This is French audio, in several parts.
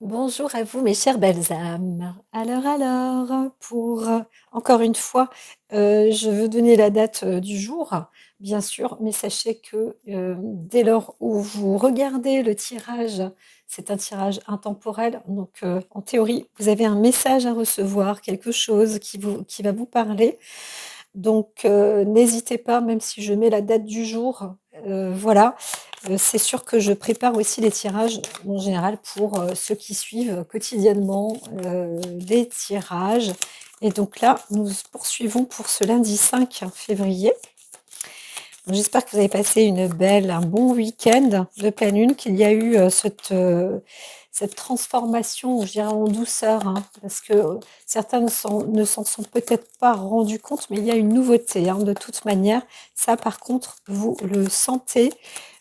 Bonjour à vous mes chères belles âmes. Alors, pour, encore une fois, je veux donner la date, du jour, bien sûr, mais sachez que, dès lors où vous regardez le tirage, c'est un tirage intemporel, donc en théorie, vous avez un message à recevoir, quelque chose qui va vous parler. Donc n'hésitez pas, même si je mets la date du jour, voilà. C'est sûr que je prépare aussi les tirages en général pour, ceux qui suivent quotidiennement, les tirages et donc là, nous poursuivons pour ce lundi 5 février. J'espère que vous avez passé un bon week-end de pleine lune, qu'il y a eu, cette transformation, je dirais en douceur, hein, parce que, certains ne s'en sont peut-être pas rendus compte, mais il y a une nouveauté, hein, de toute manière. Ça, par contre, vous le sentez.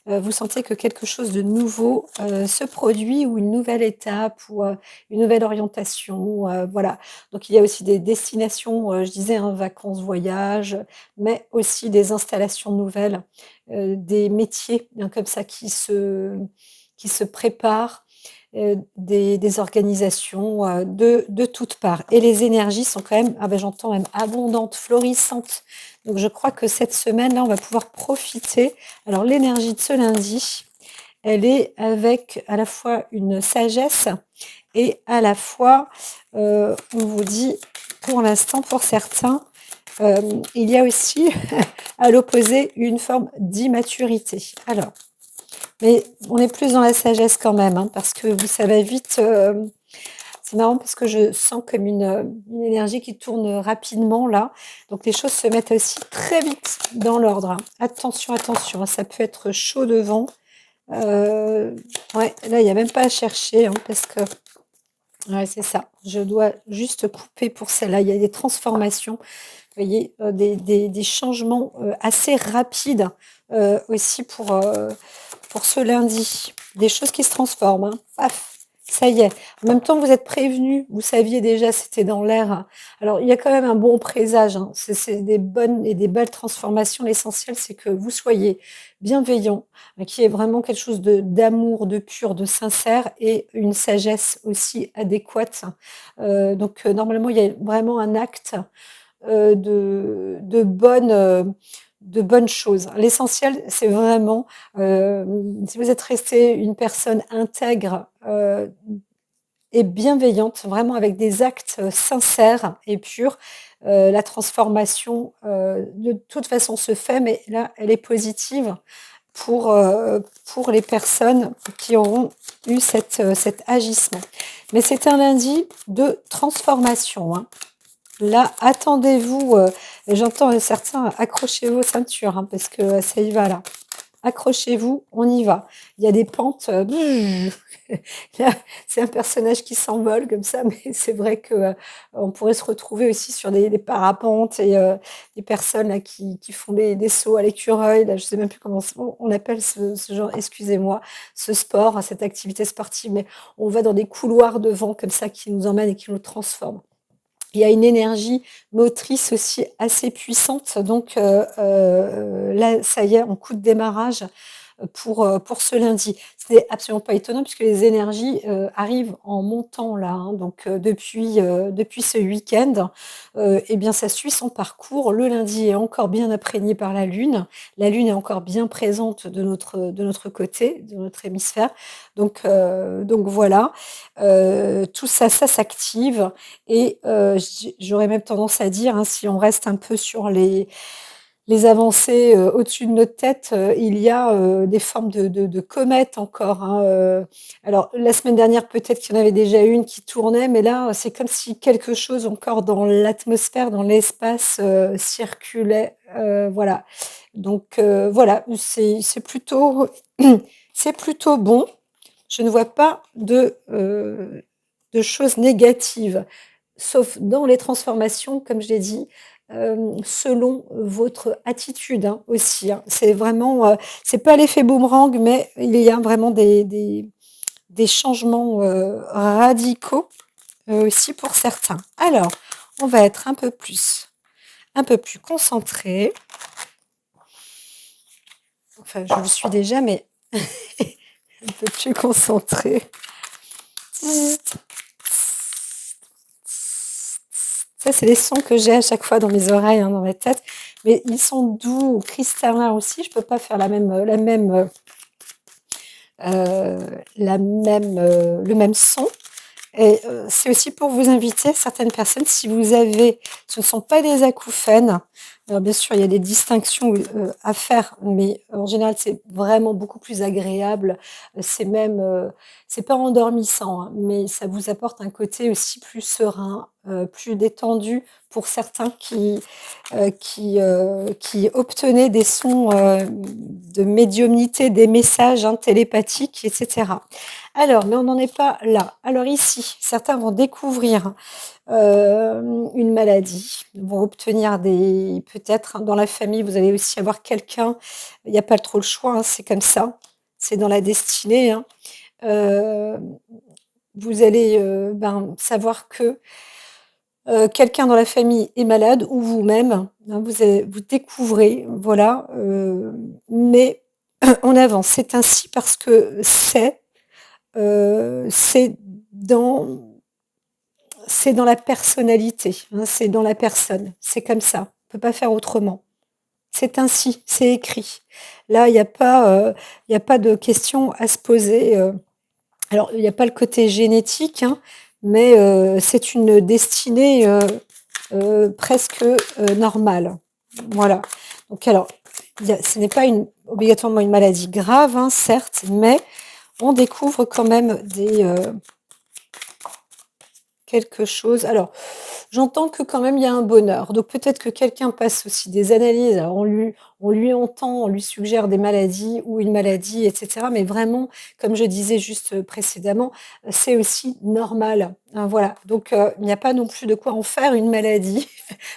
Vous sentez que quelque chose de nouveau, se produit ou une nouvelle étape ou, une nouvelle orientation, voilà. Donc il y a aussi des destinations, je disais, hein, vacances, voyages, mais aussi des installations nouvelles, des métiers, hein, comme ça qui se préparent, des organisations, de toutes parts et les énergies sont quand même, ah bah, j'entends même abondantes, florissantes. Donc je crois que cette semaine-là, on va pouvoir profiter. Alors l'énergie de ce lundi, elle est avec à la fois une sagesse et à la fois, on vous dit, pour l'instant, pour certains, il y a aussi à l'opposé une forme d'immaturité. Alors, mais on est plus dans la sagesse quand même, hein, parce que vous savez vite, c'est marrant parce que je sens comme une énergie qui tourne rapidement là. Donc les choses se mettent aussi très vite dans l'ordre, hein. Attention, attention, hein, ça peut être chaud devant. Ouais, là, il n'y a même pas à chercher, hein, parce que ouais, c'est ça. Je dois juste couper pour celle-là. Il y a des transformations, vous voyez, des changements assez rapides aussi pour ce lundi. Des choses qui se transforment, hein. Paf, ça y est. En même temps, vous êtes prévenus, vous saviez déjà, c'était dans l'air, hein. Alors, il y a quand même un bon présage, hein. C'est des bonnes et des belles transformations. L'essentiel, c'est que vous soyez bienveillant, qu'il y ait vraiment quelque chose d'amour, de pur, de sincère et une sagesse aussi adéquate. Donc, normalement, il y a vraiment un acte de bonnes choses. L'essentiel, c'est vraiment, si vous êtes resté une personne intègre et bienveillante, vraiment avec des actes sincères et purs, la transformation, de toute façon se fait, mais là, elle est positive pour les personnes qui auront eu cet agissement. Mais c'est un lundi de transformation, hein. Là, attendez-vous, j'entends certains, accrochez vos ceintures, hein, parce que ça y va là. Accrochez-vous, on y va. Il y a des pentes, là, c'est un personnage qui s'envole comme ça, mais c'est vrai que on pourrait se retrouver aussi sur des parapentes et des personnes là qui font des sauts à l'écureuil. Là, je sais même plus comment on appelle ce genre, excusez-moi, ce sport, cette activité sportive, mais on va dans des couloirs de vent comme ça qui nous emmènent et qui nous transforment. Il y a une énergie motrice aussi assez puissante, donc là, ça y est, en coup de démarrage pour ce lundi. Ce n'est absolument pas étonnant puisque les énergies arrivent en montant là, hein, donc depuis ce week-end, eh bien ça suit son parcours. Le lundi est encore bien imprégné par la Lune est encore bien présente de notre côté, de notre hémisphère, donc voilà, tout ça, ça s'active et j'aurais même tendance à dire, hein, si on reste un peu sur les avancées, au-dessus de notre tête, il y a, des formes de comètes encore, hein, alors la semaine dernière, peut-être qu'il y en avait déjà une qui tournait, mais là, c'est comme si quelque chose encore dans l'atmosphère, dans l'espace, circulait, voilà. Donc voilà, c'est plutôt c'est plutôt bon. Je ne vois pas de choses négatives, sauf dans les transformations, comme je l'ai dit, selon votre attitude, hein, aussi, hein. C'est vraiment, c'est pas l'effet boomerang, mais il y a vraiment des changements, radicaux, aussi pour certains. Alors, on va être un peu plus concentré. Enfin, je le suis déjà, mais un peu plus concentré. Ça, c'est les sons que j'ai à chaque fois dans mes oreilles, hein, dans ma tête. Mais ils sont doux, cristallins aussi. Je peux pas faire le même son. Et c'est aussi pour vous inviter, certaines personnes, si vous avez, ce ne sont pas des acouphènes. Alors bien sûr, il y a des distinctions à faire, mais en général, c'est vraiment beaucoup plus agréable. C'est même, c'est pas endormissant, hein, mais ça vous apporte un côté aussi plus serein, plus détendu pour certains qui obtenaient des sons de médiumnité, des messages hein, télépathiques, etc. Alors, mais on n'en est pas là. Alors ici, certains vont découvrir une maladie, vont obtenir des... Peut-être hein, dans la famille, vous allez aussi avoir quelqu'un, il n'y a pas trop le choix, hein, c'est comme ça, c'est dans la destinée. Hein. Euh, vous allez savoir que quelqu'un dans la famille est malade ou vous-même, hein, vous découvrez, voilà, mais on avance. C'est ainsi parce que c'est dans c'est dans la personnalité, hein, c'est dans la personne, c'est comme ça, on peut pas faire autrement. C'est ainsi, c'est écrit. Là, il y a pas de question à se poser, alors il y a pas le côté génétique, hein, mais c'est une destinée, presque, normale. Voilà. Donc alors, ce n'est pas obligatoirement une maladie grave, hein, certes, mais on découvre quand même quelque chose. Alors, j'entends que quand même il y a un bonheur. Donc peut-être que quelqu'un passe aussi des analyses. Alors on lui entend, on lui suggère des maladies ou une maladie, etc. Mais vraiment, comme je disais juste précédemment, c'est aussi normal. Hein, voilà. Donc il n'y a pas non plus de quoi en faire une maladie.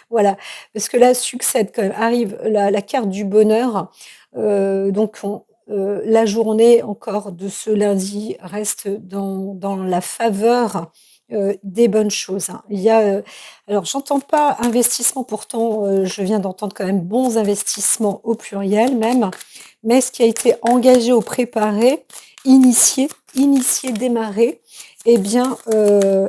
Voilà. Parce que là succède quand même, arrive la carte du bonheur. Donc la journée encore de ce lundi reste dans la faveur des bonnes choses. Hein. Alors j'entends pas investissement, pourtant je viens d'entendre quand même bons investissements au pluriel même, mais ce qui a été engagé ou préparé, initié, démarré, eh bien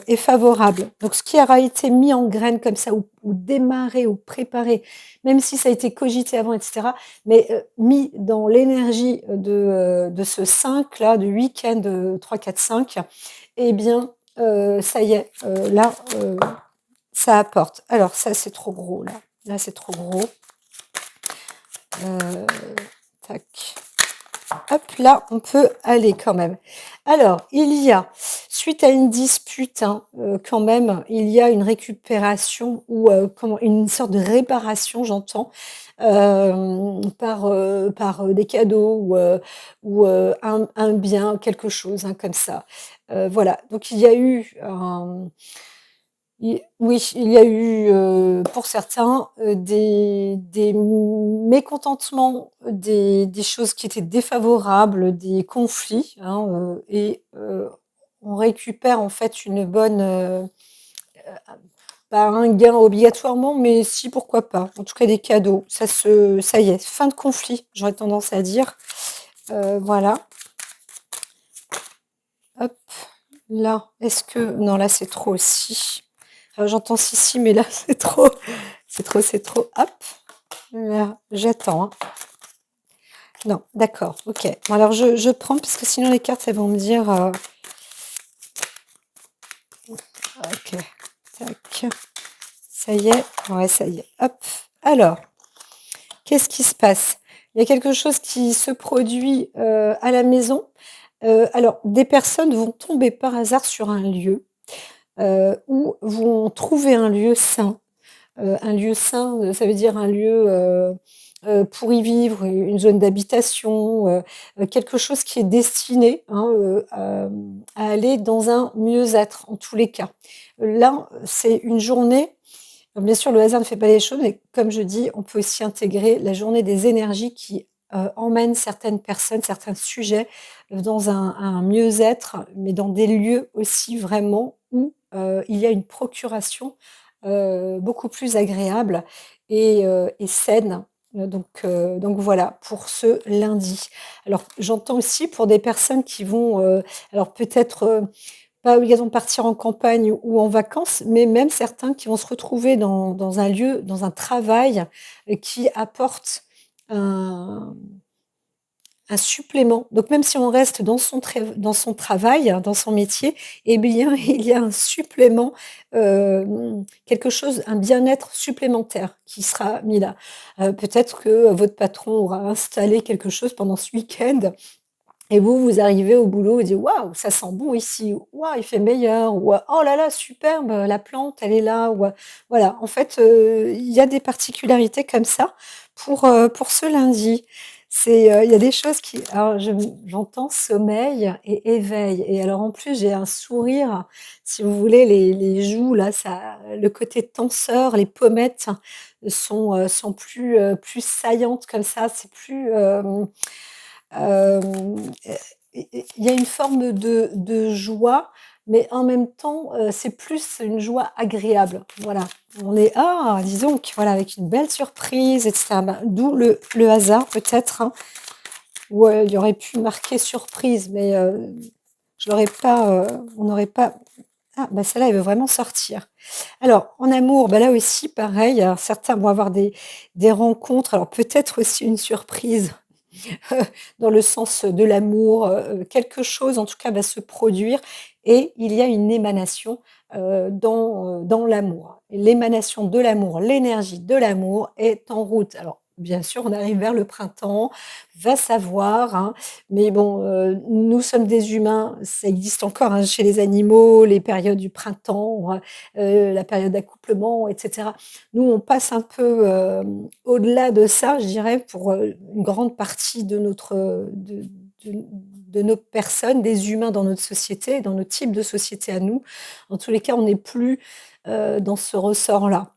est favorable. Donc ce qui aura été mis en graine comme ça, ou démarré, ou préparé, même si ça a été cogité avant, etc., mais mis dans l'énergie de ce 5 là, de week-end 3, 4, 5, eh bien ça y est, là, ça apporte. Alors ça, c'est trop gros, là. Là, c'est trop gros. Euh, tac. Hop, là, on peut aller quand même. Alors, suite à une dispute, hein, quand même, il y a une récupération ou une sorte de réparation, j'entends, par des cadeaux ou un bien, quelque chose, hein, comme ça. Voilà, donc il y a eu oui, il y a eu, pour certains, des mécontentements, des choses qui étaient défavorables, des conflits, hein, et on récupère en fait une bonne, pas un gain obligatoirement, mais si, pourquoi pas. En tout cas des cadeaux. Ça y est, fin de conflit, j'aurais tendance à dire. Voilà. Hop, là, non, là c'est trop aussi. J'entends si, mais là, c'est trop. C'est trop. Hop. Là, j'attends. Hein. Non, d'accord. Ok. Bon, alors, je prends, parce que sinon, les cartes, elles vont me dire... Ok. Tac. Ça y est. Ouais, ça y est. Hop. Alors, qu'est-ce qui se passe? Il y a quelque chose qui se produit à la maison. Alors, des personnes vont tomber par hasard sur un lieu ou vont trouver un lieu sain. Un lieu sain, ça veut dire un lieu pour y vivre, une zone d'habitation, quelque chose qui est destiné hein, à aller dans un mieux-être en tous les cas. Là, c'est une journée. Bien sûr, le hasard ne fait pas les choses, mais comme je dis, on peut aussi intégrer la journée des énergies qui emmènent certaines personnes, certains sujets dans un mieux-être, mais dans des lieux aussi vraiment où il y a une procuration beaucoup plus agréable et saine. Donc voilà, pour ce lundi. Alors j'entends aussi pour des personnes qui vont, alors peut-être pas obligatoire de partir en campagne ou en vacances, mais même certains qui vont se retrouver dans un lieu, dans un travail, qui apporte un un supplément. Donc même si on reste dans son travail, hein, dans son métier, eh bien, il y a un supplément, quelque chose, un bien-être supplémentaire qui sera mis là. Peut-être que votre patron aura installé quelque chose pendant ce week-end et vous, vous arrivez au boulot et dites: «Waouh, ça sent bon ici», «Waouh, il fait meilleur» ou «Oh là là, superbe, la plante, elle est là» ou voilà, en fait, il y a des particularités comme ça pour ce lundi. Il y a des choses qui alors j'entends sommeil et éveil et alors en plus j'ai un sourire, si vous voulez, les joues là, ça le côté tenseur, les pommettes sont plus saillantes comme ça, c'est plus, Hem, il y a une forme de joie, mais en même temps, c'est plus une joie agréable. Voilà. On est: «Ah, dis donc!» voilà, avec une belle surprise et cetera. Bah, d'où le hasard peut-être, hein, où, il y aurait pu marquer surprise, mais, je l'aurais pas, on n'aurait pas ah, bah, celle-là, elle veut vraiment sortir. Alors, en amour, bah, là aussi pareil, alors certains vont avoir des rencontres, alors peut-être aussi une surprise dans le sens de l'amour, quelque chose en tout cas va se produire et il y a une émanation, dans l'amour. Et l'émanation de l'amour, l'énergie de l'amour est en route. Alors bien sûr, on arrive vers le printemps, va savoir, hein, mais bon, nous sommes des humains, ça existe encore, hein, chez les animaux, les périodes du printemps, la période d'accouplement et cetera. Nous, on passe un peu, au-delà de ça, je dirais, pour, une grande partie de de nos personnes, des humains dans notre société, dans notre type de société à nous. En tous les cas, on n'est plus, dans ce ressort-là.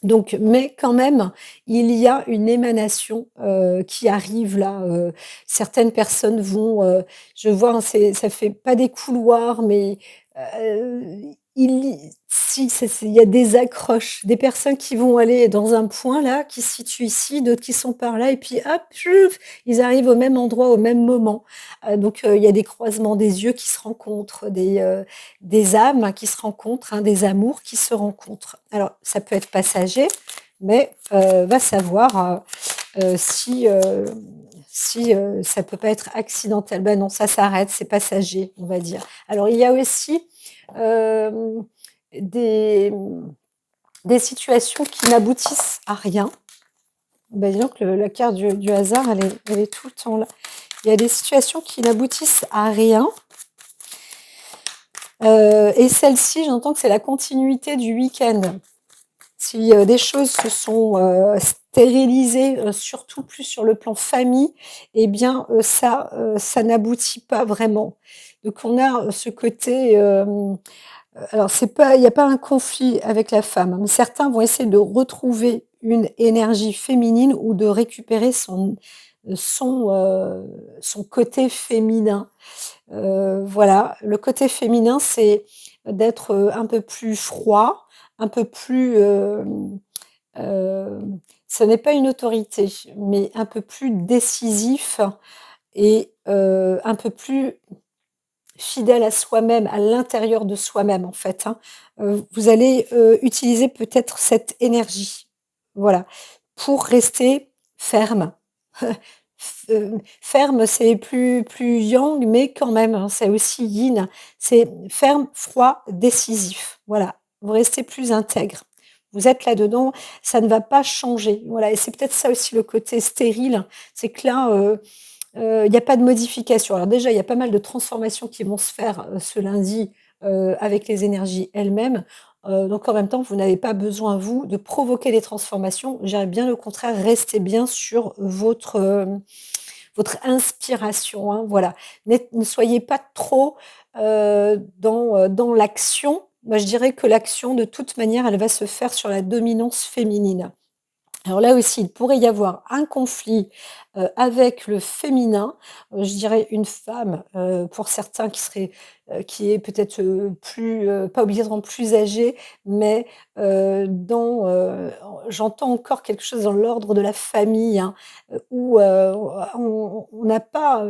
Donc mais quand même, il y a une émanation, qui arrive là, certaines personnes vont, je vois, hein, ça fait pas des couloirs, mais, heu, il y si il y a des accroches, des personnes qui vont aller dans un point là, qui se situe ici, d'autres qui sont par là et puis hop, chouf, ils arrivent au même endroit au même moment. Donc, il y a des croisements des yeux qui se rencontrent, des âmes qui se rencontrent, hein, des amours qui se rencontrent. Alors, ça peut être passager, mais va savoir, si ça peut pas être accidentel. Ben non, ça s'arrête, c'est passager, on va dire. Alors, il y a aussi, hem, des, des situations qui n'aboutissent à rien. Ben dis donc le la carte du hasard, elle est tout le temps là. Il y a des situations qui n'aboutissent à rien. Et celle-ci, j'entends que c'est la continuité du week-end. Si, des choses se sont, stérilisées, surtout plus sur le plan famille, eh bien, ça n'aboutit pas vraiment. Donc on a, ce côté, alors c'est pas il y a pas un conflit avec la femme, hein, mais certains vont essayer de retrouver une énergie féminine ou de récupérer son côté féminin. Voilà, le côté féminin, c'est d'être, un peu plus froid, un peu plus, ce n'est pas une autorité, mais un peu plus décisif et un peu plus fidèle à soi-même, à l'intérieur de soi-même, en fait, hein. Vous allez, utiliser peut-être cette énergie, voilà, pour rester ferme. Ferme, c'est plus yang, mais quand même, hein, c'est aussi yin. C'est ferme, froid, décisif. Voilà, vous restez plus intègre. Vous êtes là-dedans, ça ne va pas changer. Voilà et c'est peut-être ça aussi le côté stérile, c'est que là, il y a pas de modification. Alors déjà, il y a pas mal de transformations qui vont se faire, ce lundi, avec les énergies elles-mêmes. Donc en même temps, vous n'avez pas besoin, vous, de provoquer des transformations. Je dirais bien le contraire, restez bien sur votre inspiration, hein, voilà. Ne soyez pas trop, dans l'action. Moi, je dirais que l'action, de toute manière, elle va se faire sur la dominance féminine. Alors là aussi, il pourrait y avoir un conflit, avec le féminin, je dirais une femme, pour certains qui est peut-être, plus, pas obligatoirement plus âgée, mais, j'entends encore quelque chose dans l'ordre de la famille, hein, où, on n'a pas,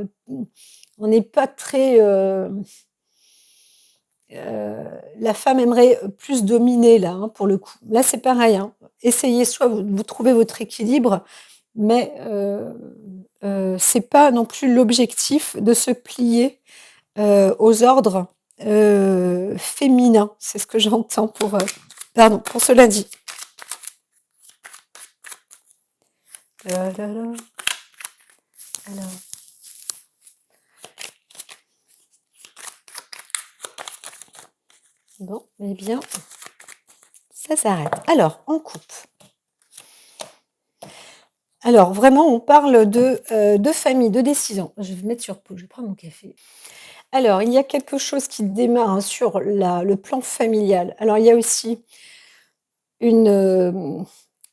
on n'est pas très, la femme aimerait, plus dominer là, hein, pour le coup. Là, c'est pareil, hein. Essayez soit vous trouvez votre équilibre, mais c'est pas non plus l'objectif de se plier, aux ordres, féminins. C'est ce que j'entends pour ce lundi. La la la. Alors, bon, eh bien, ça s'arrête. Alors, en couple. Alors vraiment, on parle de famille, de décision. Je vais me mettre sur pause, je vais prendre mon café. Alors, il y a quelque chose qui démarre, hein, sur le plan familial. Alors, il y a aussi une,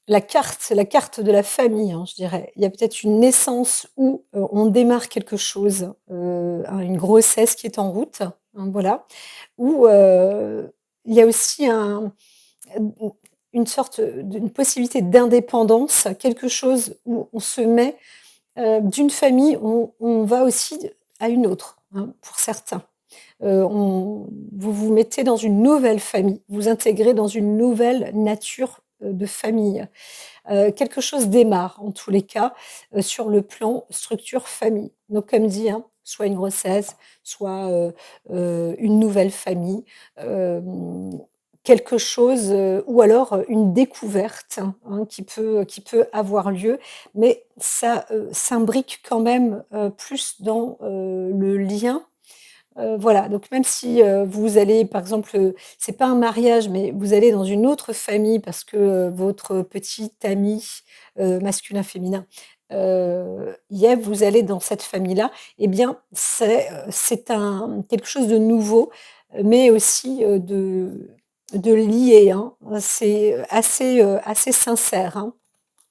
la carte de la famille, hein, je dirais. Il y a peut-être une naissance où, on démarre quelque chose, une grossesse qui est en route, hein, voilà. Ou, il y a aussi une sorte, d'une possibilité d'indépendance, quelque chose où on se met, d'une famille, on va aussi à une autre, hein, pour certains. Vous vous mettez dans une nouvelle famille, vous intégrez dans une nouvelle nature, de famille. Quelque chose démarre en tous les cas, sur le plan structure famille. Donc comme dit, hein, soit une grossesse, soit, une nouvelle famille, quelque chose, ou alors, une découverte, hein, qui peut avoir lieu, mais ça, s'imbrique quand même, plus dans, le lien. Voilà, donc même si, vous allez par exemple, c'est pas un mariage, mais vous allez dans une autre famille parce que, votre petit ami, masculin-féminin, vous allez dans cette famille-là, eh bien c'est quelque chose de nouveau, mais aussi, de lié, hein. C'est, assez sincère, hein.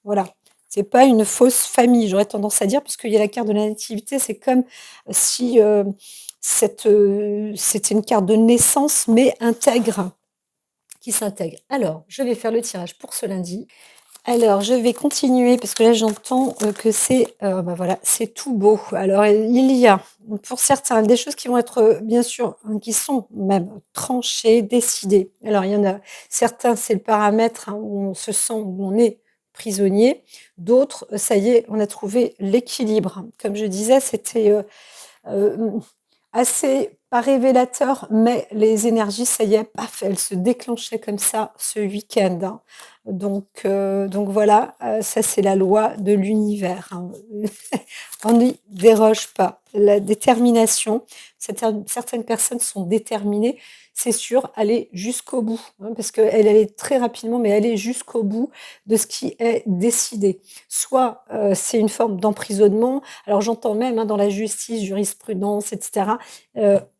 Voilà. C'est pas une fausse famille, j'aurais tendance à dire, puisqu'il y a la carte de la nativité, c'est comme si, c'était une carte de naissance, mais intègre, qui s'intègre. Alors, je vais faire le tirage pour ce lundi. Alors, je vais continuer parce que là, j'entends, que c'est, bah, voilà, c'est tout beau. Alors, il y a, pour certains, des choses qui vont être, bien sûr, hein, qui sont même tranchées, décidées. Alors, il y en a certains, c'est le paramètre, hein, où on se sent, où on est prisonnier. D'autres, ça y est, on a trouvé l'équilibre. Comme je disais, c'était, Heu, assez pas révélateur, mais les énergies, ça y est, paf, elles se déclenchaient comme ça ce week-end, hein. Donc voilà, ça c'est la loi de l'univers, hein. On n'y déroge pas. La détermination, certaines personnes sont déterminées, c'est sûr, aller jusqu'au bout, hein, parce qu'elle allait très rapidement, mais aller jusqu'au bout de ce qui est décidé. Soit, c'est une forme d'emprisonnement, alors j'entends même, hein, dans la justice, jurisprudence et cetera,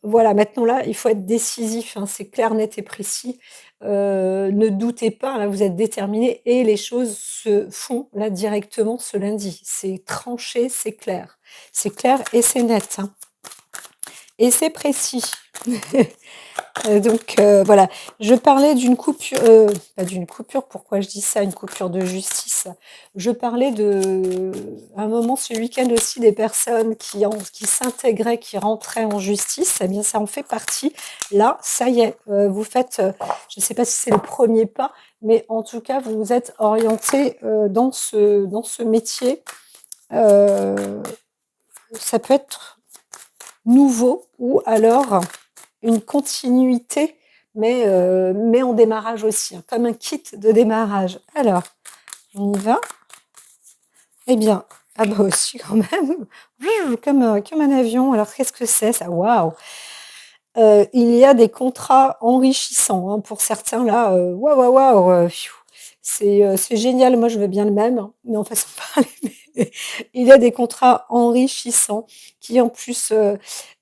voilà, maintenant là, il faut être décisif, hein, c'est clair, net et précis. Ne doutez pas, là, vous êtes déterminés et les choses se font là directement ce lundi. C'est tranché, c'est clair. C'est clair et c'est net, hein, et c'est précis. Donc voilà, je parlais d'une coupure, pas d'une coupure, pourquoi je dis ça? Une coupure de justice. Je parlais à un moment ce week-end aussi des personnes qui s'intégraient, qui rentraient en justice, eh bien ça en fait partie. Là, ça y est, vous faites, je ne sais pas si c'est le premier pas, mais en tout cas, vous vous êtes orientés, dans ce métier. Heu, Ça peut être nouveau ou alors une continuité, mais en démarrage aussi, hein, comme un kit de démarrage. Alors, on y va? Eh bien, ah bah aussi quand même, comme un avion. Alors qu'est-ce que c'est ça? Waouh! Il y a des contrats enrichissants, hein, pour certains là, waouh, waouh, waouh, c'est génial. Moi, je veux bien le même, hein, mais en façon de parler, mais il y a des contrats enrichissants qui en plus,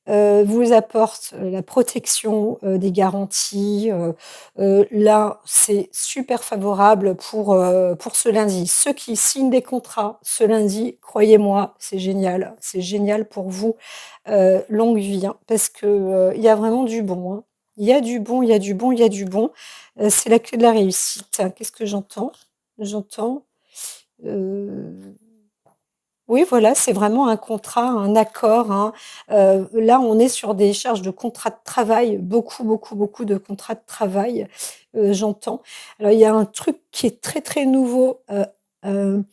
vous apportent, la protection, des garanties, là, c'est super favorable pour ce lundi. Ceux qui signent des contrats ce lundi, croyez-moi, c'est génial pour vous, longue vie, hein, parce que, il y a vraiment du bon, hein. Il y a du bon, il y a du bon, il y a du bon, c'est la clé de la réussite. Qu'est-ce que j'entends? J'entends, heu Oui, voilà, c'est vraiment un contrat, un accord, hein. Là, on est sur des charges de contrat de travail, beaucoup, beaucoup, beaucoup de contrats de travail, j'entends. Alors, il y a un truc qui est très, très nouveau, heu,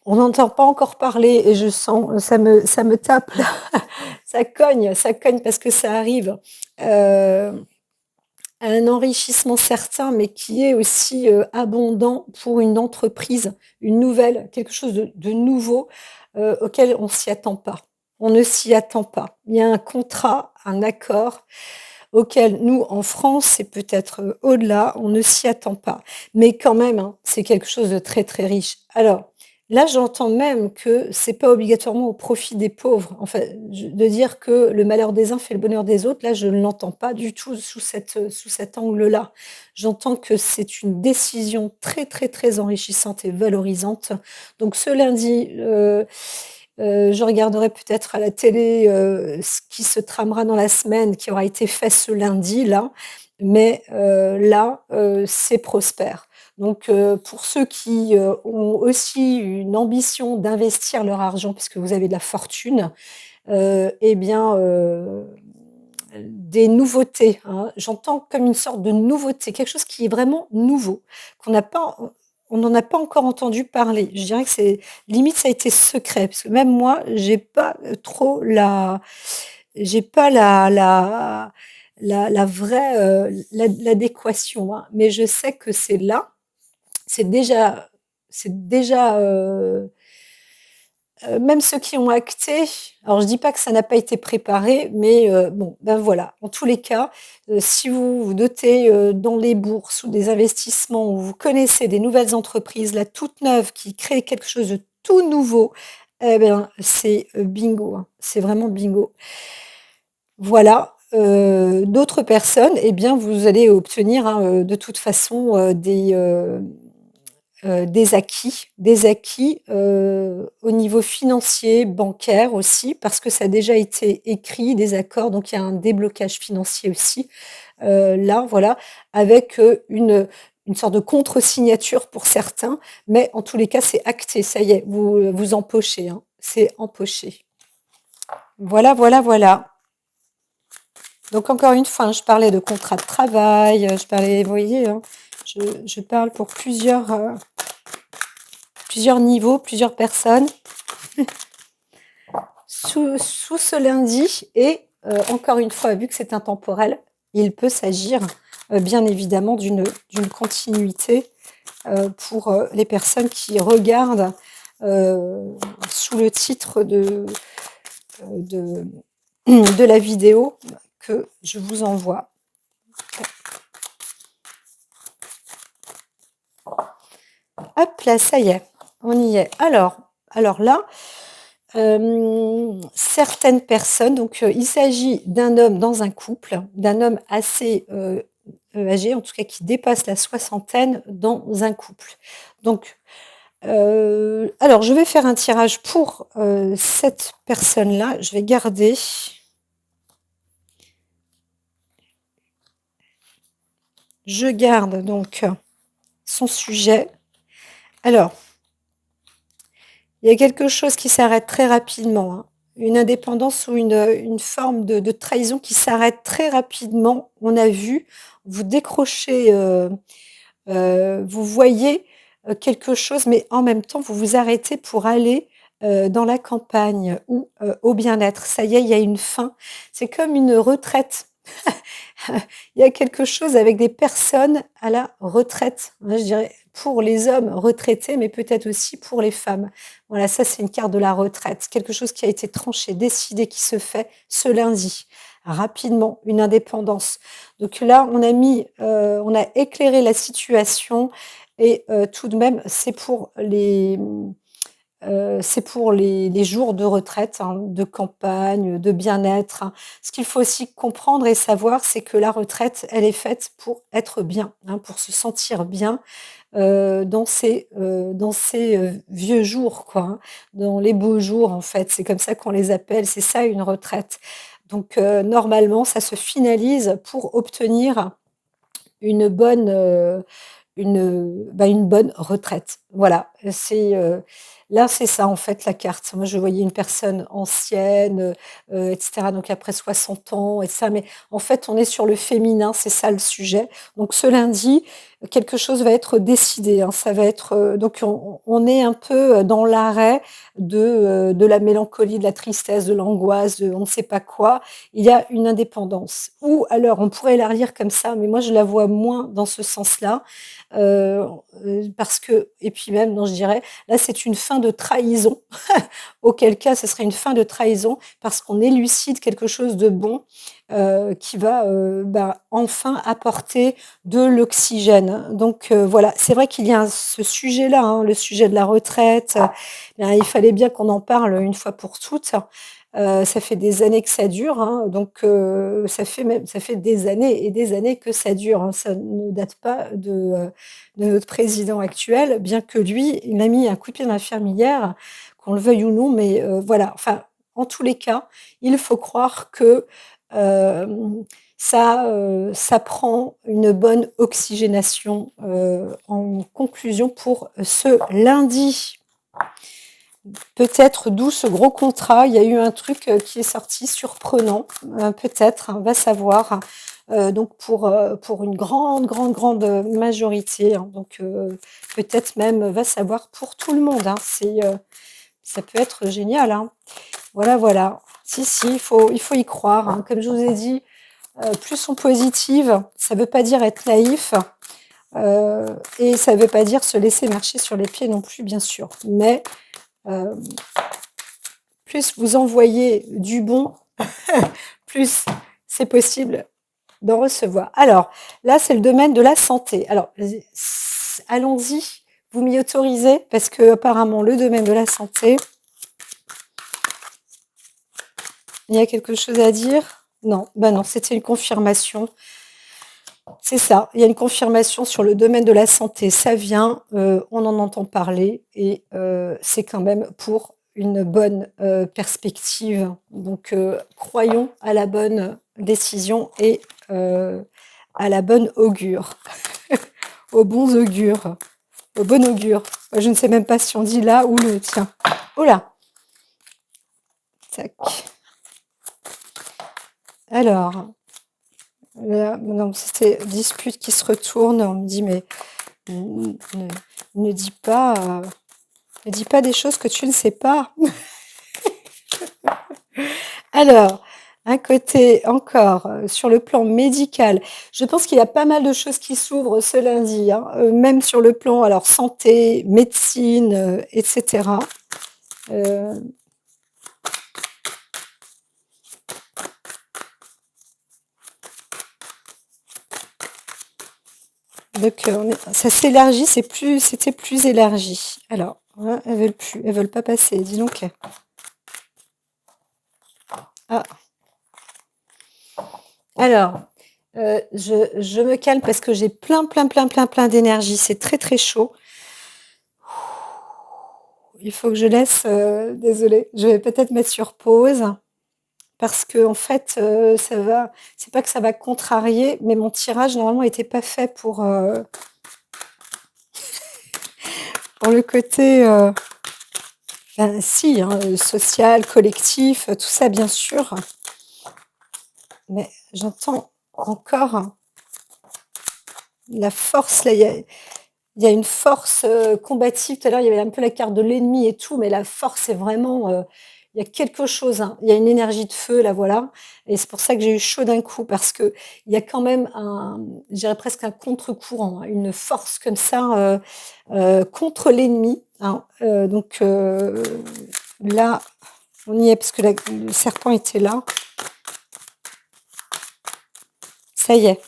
on n'entend pas encore parler et je sens, ça me tape là, ça cogne parce que ça arrive, un enrichissement certain, mais qui est aussi, abondant pour une entreprise, une nouvelle, quelque chose de nouveau, auquel on s'y attend pas. On ne s'y attend pas. Il y a un contrat, un accord auquel nous, en France et peut-être, au-delà, on ne s'y attend pas. Mais quand même, hein, c'est quelque chose de très, très riche. Alors, là, j'entends même que c'est pas obligatoirement au profit des pauvres. Enfin, je de dire que le malheur des uns fait le bonheur des autres, là, je ne l'entends pas du tout sous cet angle-là. J'entends que c'est une décision très, très, très enrichissante et valorisante. Donc ce lundi, je regarderai peut-être à la télé, ce qui se tramera dans la semaine, qui aura été fait ce lundi-là, mais là, c'est prospère. Donc pour ceux qui, ont aussi une ambition d'investir leur argent, puisque vous avez de la fortune, et bien, des nouveautés, hein. J'entends comme une sorte de nouveauté, quelque chose qui est vraiment nouveau, qu'on n'a pas on n'en a pas encore entendu parler. Je dirais que c'est limite ça a été secret, parce que même moi, j'ai pas, trop j'ai pas la vraie, l'adéquation, hein, mais je sais que c'est là, c'est déjà c'est déjà, même ceux qui ont acté, alors je dis pas que ça n'a pas été préparé, mais bon, ben voilà. En tous les cas, si vous vous dotez, dans les bourses ou des investissements ou vous connaissez des nouvelles entreprises, là, toutes neuves, qui créent quelque chose de tout nouveau, eh bien, c'est, bingo, hein, c'est vraiment bingo. Voilà, d'autres personnes, eh bien, vous allez obtenir, hein, de toute façon, des acquis, au niveau financier, bancaire aussi, parce que ça a déjà été écrit, des accords, donc il y a un déblocage financier aussi, là, voilà, avec, une sorte de contre-signature pour certains, mais en tous les cas, c'est acté, ça y est, vous empochez, hein, c'est empoché. Voilà, voilà, voilà. Donc encore une fois, hein, je parlais de contrat de travail, je parlais, vous voyez, hein, je parle pour plusieurs niveaux, plusieurs personnes. Sous ce lundi et encore une fois, vu que c'est intemporel, il peut s'agir, bien évidemment d'une continuité, pour, les personnes qui regardent, sous le titre de de la vidéo que je vous envoie. Hop là, ça y est, on y est. Alors là, certaines personnes, donc il s'agit d'un homme dans un couple, d'un homme assez, âgé, en tout cas qui dépasse la soixantaine dans un couple. Donc, alors je vais faire un tirage pour, cette personne-là. Je garde donc son sujet. Alors, il y a quelque chose qui s'arrête très rapidement, hein. Une indépendance ou une forme de trahison qui s'arrête très rapidement. On a vu, vous décrochez, vous voyez, quelque chose, mais en même temps, vous vous arrêtez pour aller, dans la campagne ou, au bien-être. Ça y est, il y a une fin. C'est comme une retraite. Il y a quelque chose avec des personnes à la retraite, hein, je dirais pour les hommes retraités, mais peut-être aussi pour les femmes. Voilà, ça c'est une carte de la retraite, quelque chose qui a été tranché, décidé, qui se fait ce lundi. Rapidement, une indépendance. Donc là, on a éclairé la situation et tout de même, c'est pour les jours de retraite, hein, de campagne, de bien-être, hein. Ce qu'il faut aussi comprendre et savoir, c'est que la retraite, elle est faite pour être bien, hein, pour se sentir bien, dans ces, vieux jours, quoi, hein, dans les beaux jours, en fait. C'est comme ça qu'on les appelle, c'est ça une retraite. Donc normalement, ça se finalise pour obtenir une bonne, une bonne retraite. Voilà, c'est, Là, c'est ça, en fait, la carte. Moi, je voyais une personne ancienne, et cetera, donc après 60 ans et ça, mais en fait, on est sur le féminin, c'est ça le sujet. Donc ce lundi, quelque chose va être décidé, hein. Ça va être, donc on est un peu, dans l'arrêt de la mélancolie, de la tristesse, de l'angoisse, de on ne sait pas quoi. Il y a une indépendance. Ou alors, on pourrait la lire comme ça, mais moi, je la vois moins dans ce sens-là, heu parce que et puis même, non, je dirais, là, c'est une fin de trahison, auquel cas ce serait une fin de trahison parce qu'on élucide quelque chose de bon, qui va, bah, enfin apporter de l'oxygène. Donc voilà, c'est vrai qu'il y a ce sujet-là, hein, le sujet de la retraite, bien, il fallait bien qu'on en parle une fois pour toutes. Ça fait des années que ça dure, hein, donc ça fait des années et des années que ça dure, hein. Ça ne date pas de notre président actuel, bien que lui, il a mis un coup de pied dans la fermilière, qu'on le veuille ou non, mais voilà. Enfin, en tous les cas, il faut croire que, ça prend une bonne oxygénation, en conclusion pour ce lundi. Peut-être d'où ce gros contrat. Il y a eu un truc qui est sorti surprenant, peut-être, hein, va savoir. Donc pour une grande, grande, grande majorité, hein, donc peut-être même, va savoir, pour tout le monde, hein. Ça peut être génial, hein. Voilà, voilà. Si, si, il faut y croire, hein. Comme je vous ai dit, plus on positive, ça ne veut pas dire être naïf, et ça ne veut pas dire se laisser marcher sur les pieds non plus, bien sûr. Mais plus vous envoyez du bon, plus c'est possible d'en recevoir. Alors, là, c'est le domaine de la santé. Alors, allons-y, vous m'y autorisez, parce que apparemment, le domaine de la santé, il y a quelque chose à dire? Non, bah non, c'était une confirmation. C'est ça, il y a une confirmation sur le domaine de la santé. Ça vient, on en entend parler et c'est quand même pour une bonne, perspective. Donc croyons à la bonne décision et à la bonne augure, au bon augure, au bon augure. Je ne sais même pas si on dit là ou le tiens. Oh là! Tac. Alors, là, non, c'était dispute qui se retourne. On me dit: «Mais ne ne dis pas, ne dis pas des choses que tu ne sais pas». Alors, un côté encore, sur le plan médical, je pense qu'il y a pas mal de choses qui s'ouvrent ce lundi, hein, même sur le plan alors santé, médecine, et cetera. Heu, donc on est ça s'élargit, c'était plus élargi. Alors, voilà, elles veulent pas passer, dis donc. Ah, alors, je me calme parce que j'ai plein, plein, plein, plein, plein d'énergie. C'est très, très chaud. Il faut que je laisse, désolée, je vais peut-être mettre sur pause parce qu'en fait, c'est pas que ça va contrarier, mais mon tirage normalement était pas fait pour le côté, enfin si, hein, social, collectif, tout ça bien sûr, mais j'entends encore la force là, il y a une force, combative. Tout à l'heure, il y avait un peu la carte de l'ennemi et tout, mais la force est vraiment, il y a quelque chose, hein. Il y a une énergie de feu là, voilà, et c'est pour ça que j'ai eu chaud d'un coup parce qu'il y a quand même je dirais presque un contre-courant, hein, une force comme ça, contre l'ennemi, hein, donc là, on y est parce que le serpent était là. Ça y est,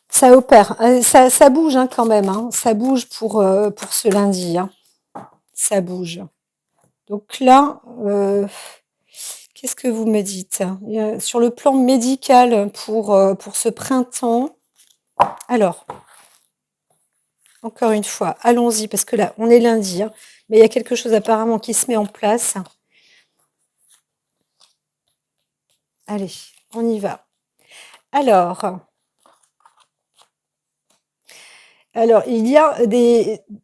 ça opère. Ça bouge, hein, quand même, hein. Ça bouge pour ce lundi, hein. Ça bouge. Donc là, qu'est-ce que vous me dites? Sur le plan médical pour ce printemps, alors, encore une fois, allons-y, parce que là, on est lundi, hein, mais il y a quelque chose apparemment qui se met en place. Allez, on y va. Alors, Alors, il y a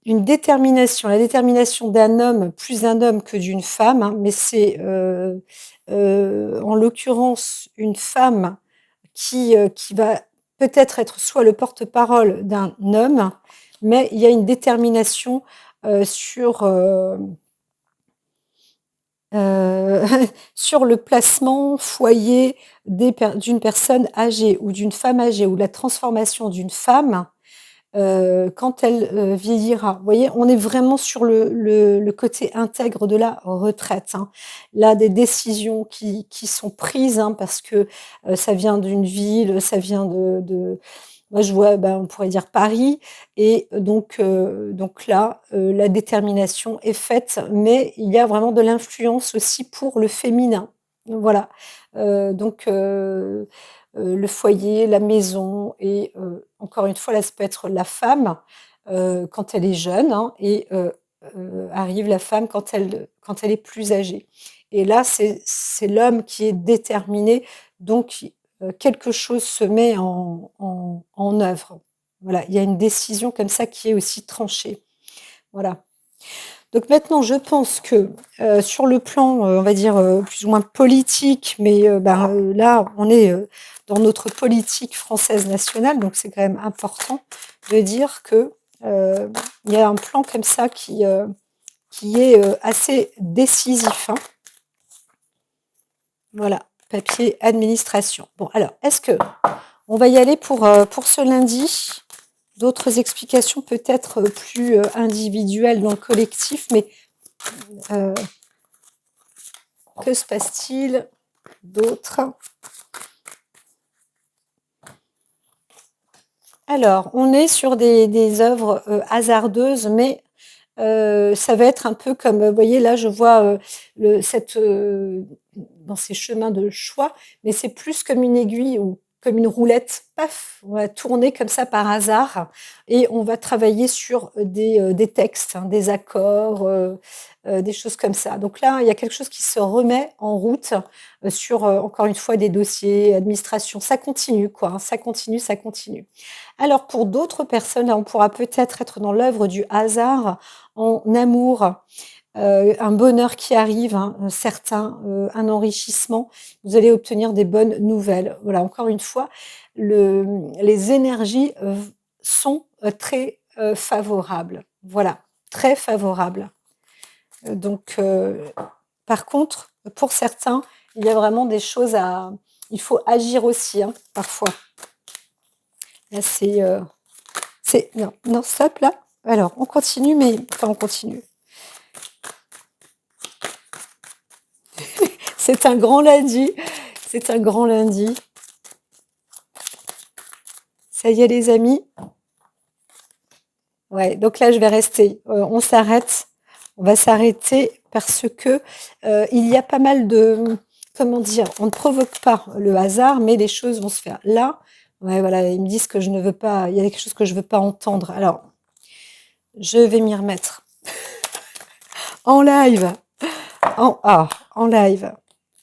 une détermination, la détermination d'un homme, plus d'un homme que d'une femme, hein, mais c'est, en l'occurrence une femme qui va peut-être être soit le porte-parole d'un homme, mais il y a une détermination, sur, heu, sur le placement foyer d'une personne âgée ou d'une femme âgée ou la transformation d'une femme quand elle, vieillira. Vous voyez? On est vraiment sur le côté intègre de la retraite, hein. Là, des décisions qui sont prises, hein, parce que, ça vient d'une ville, ça vient de moi, je vois, ben, on pourrait dire Paris et donc là, la détermination est faite, mais il y a vraiment de l'influence aussi pour le féminin. Voilà, le foyer, la maison et encore une fois, là, ça peut être la femme, quand elle est jeune, hein et arrive la femme quand elle est plus âgée et là, c'est l'homme qui est déterminé, donc quelque chose se met en œuvre. Voilà, il y a une décision comme ça qui est aussi tranchée. Voilà. Donc maintenant, je pense que, sur le plan, on va dire, plus ou moins politique, mais, là, on est, dans notre politique française nationale, donc c'est quand même important de dire que, il y a un plan comme ça qui est, assez décisif, hein. Voilà, papier administration. Bon alors, est-ce que on va y aller pour ce lundi? D'autres explications peut-être, plus, individuelles dans le collectif, mais, heu que se passe-t-il d'autre? Alors, on est sur des œuvres, hasardeuses, mais ça va être un peu comme, vous voyez là, je vois, dans ces chemins de choix, mais c'est plus comme une aiguille ou comme une roulette, paf! On va tourner comme ça par hasard et on va travailler sur, des textes, hein, des accords, des choses comme ça. Donc là, il y a quelque chose qui se remet en route, sur, encore une fois, des dossiers, administration. Ça continue quoi, hein, ça continue, ça continue. Alors pour d'autres personnes, là, on pourra peut-être être dans l'œuvre du hasard en amour, un bonheur qui arrive, hein, certain, un enrichissement. Vous allez obtenir des bonnes nouvelles. Voilà, encore une fois, les énergies, sont, très, favorables. Voilà, très favorables. Donc par contre, pour certains, il y a vraiment des choses à il faut agir aussi, hein, parfois. Là, non, non, stop là. Alors, on continue, mais enfin, on continue. C'est un grand lundi. C'est un grand lundi. Ça y est, les amis. Ouais, donc là, je vais rester. On s'arrête. On va s'arrêter parce que il y a pas mal de, comment dire, on ne provoque pas le hasard, mais les choses vont se faire. Là, ouais, voilà, ils me disent que je ne veux pas, il y a quelque chose que je veux pas entendre. Alors, je vais m'y remettre en live. En live.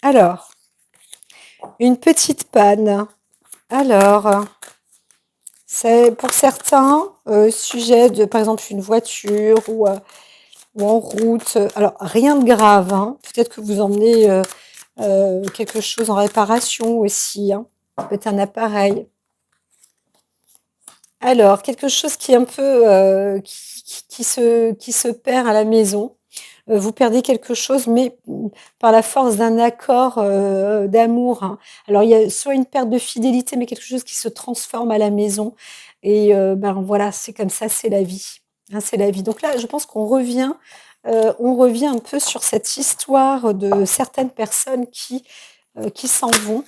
Alors, une petite panne. Alors, c'est pour certains, sujet de, par exemple, une voiture ou en route. Alors, rien de grave, hein. Peut-être que vous emmenez quelque chose en réparation aussi, hein. Ça peut être un appareil. Alors, quelque chose qui est un peu qui se perd à la maison. Vous perdez quelque chose, mais par la force d'un accord d'amour, hein. Alors, il y a soit une perte de fidélité, mais quelque chose qui se transforme à la maison. Et ben voilà, c'est comme ça, c'est la vie, hein, c'est la vie. Donc là, je pense on revient un peu sur cette histoire de certaines personnes qui s'en vont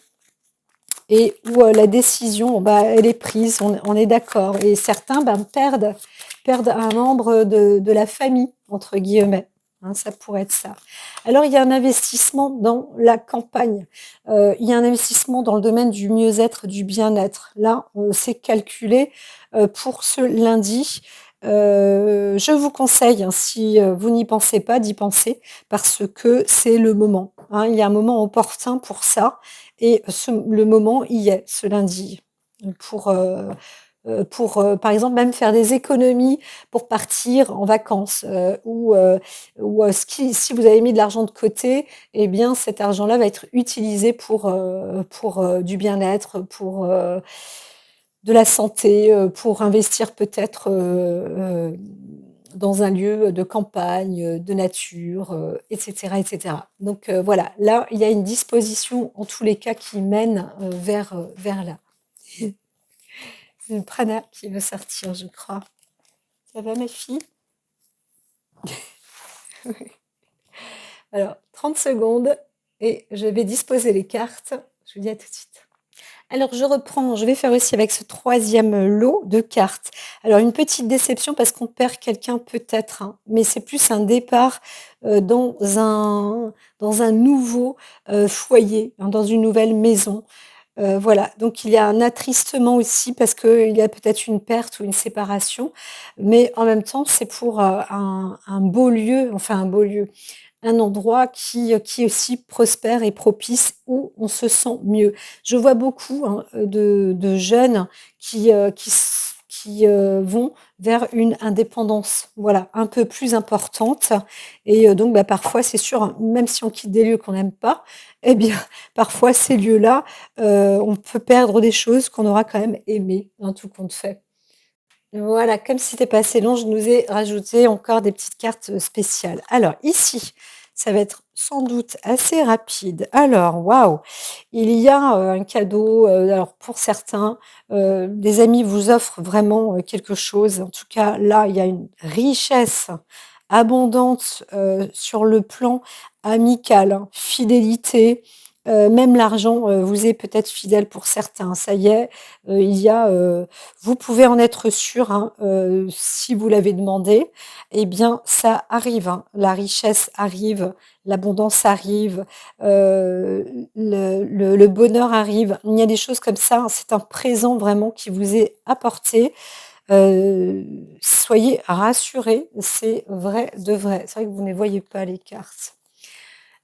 et où la décision, bah, elle est prise, on est d'accord. Et certains ben, perdent un membre de la famille, entre guillemets. Hein, ça pourrait être ça. Alors, il y a un investissement dans la campagne. Il y a un investissement dans le domaine du mieux-être, du bien-être. Là, c'est calculé pour ce lundi. Je vous conseille, hein, si vous n'y pensez pas, d'y penser parce que c'est le moment, hein. Il y a un moment opportun pour ça et le moment y est, ce lundi, pour, pour, par exemple, même faire des économies pour partir en vacances, ou si vous avez mis de l'argent de côté, eh bien, cet argent-là va être utilisé pour, du bien-être, pour, de la santé, pour investir peut-être, dans un lieu de campagne, de nature, et cetera et cetera. Donc voilà, là, il y a une disposition, en tous les cas, qui mène, vers là. C'est Prana qui veut sortir, je crois. Ça va, ma fille? Alors, 30 secondes et je vais disposer les cartes. Je vous dis à tout de suite. Alors, je reprends, je vais faire aussi avec ce troisième lot de cartes. Alors, une petite déception parce qu'on perd quelqu'un peut-être, hein, mais c'est plus un départ dans un nouveau foyer, hein, dans une nouvelle maison. Voilà, donc il y a un attristement aussi parce qu'il y a peut-être une perte ou une séparation, mais en même temps, c'est pour un beau lieu, enfin un beau lieu, un endroit qui aussi prospère et propice, où on se sent mieux. Je vois beaucoup, hein, de jeunes qui vont vers une indépendance, voilà, un peu plus importante et donc bah, parfois, c'est sûr, hein, même si on quitte des lieux qu'on n'aime pas, eh bien, parfois ces lieux-là, on peut perdre des choses qu'on aura quand même aimées, en tout compte fait. Voilà, comme c'était pas assez long, je nous ai rajouté encore des petites cartes, spéciales. Alors ici, ça va être sans doute assez rapide. Alors, waouh! Il y a, un cadeau, alors pour certains, des amis vous offrent vraiment, quelque chose. En tout cas, là, il y a une richesse abondante, sur le plan amical, hein, fidélité, même l'argent, vous est peut-être fidèle pour certains. Ça y est, il y a, vous pouvez en être sûr, hein, si vous l'avez demandé, eh bien, ça arrive, hein. La richesse arrive, l'abondance arrive, le bonheur arrive. Il y a des choses comme ça, hein. C'est un présent vraiment qui vous est apporté. Soyez rassurés, c'est vrai de vrai. C'est vrai que vous ne les voyez pas les cartes.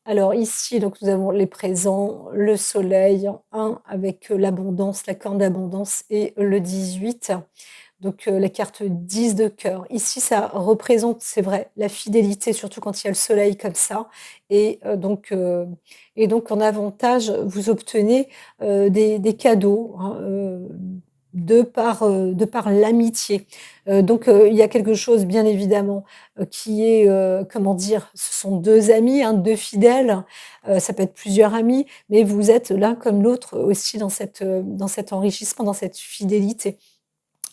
Alors ici, donc nous avons les présents, le soleil, un avec l'abondance, la corne d'abondance et le 18. Donc la carte 10 de cœur. Ici, ça représente, c'est vrai, la fidélité, surtout quand il y a le soleil comme ça. Et, et donc en avantage, vous obtenez des cadeaux, hein, de par l'amitié. Donc il y a quelque chose, bien évidemment, qui est, comment dire, ce sont deux amis, hein, deux fidèles. Ça peut être plusieurs amis, mais vous êtes l'un comme l'autre aussi dans cet enrichissement, dans cette fidélité.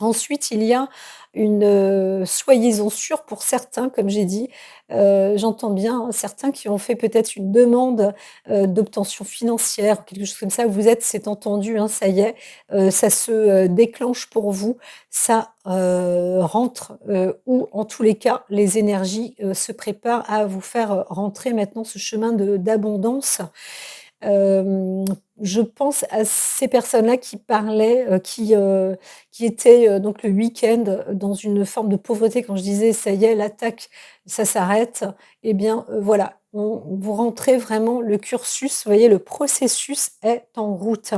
Ensuite, il y a une, soyez-en sûrs pour certains, comme j'ai dit, j'entends bien, hein, certains qui ont fait peut-être une demande, d'obtention financière, quelque chose comme ça. Vous êtes c'est entendu, hein, ça y est, ça se, déclenche pour vous, ça, rentre, ou en tous les cas, les énergies, se préparent à vous faire, rentrer maintenant ce chemin de d'abondance. Hem, je pense à ces personnes-là qui parlaient, qui étaient, donc le week-end, dans une forme de pauvreté quand je disais: «Ça y est, l'attaque, ça s'arrête». Eh bien, voilà, on vous rentrez vraiment le cursus, vous voyez, le processus est en route.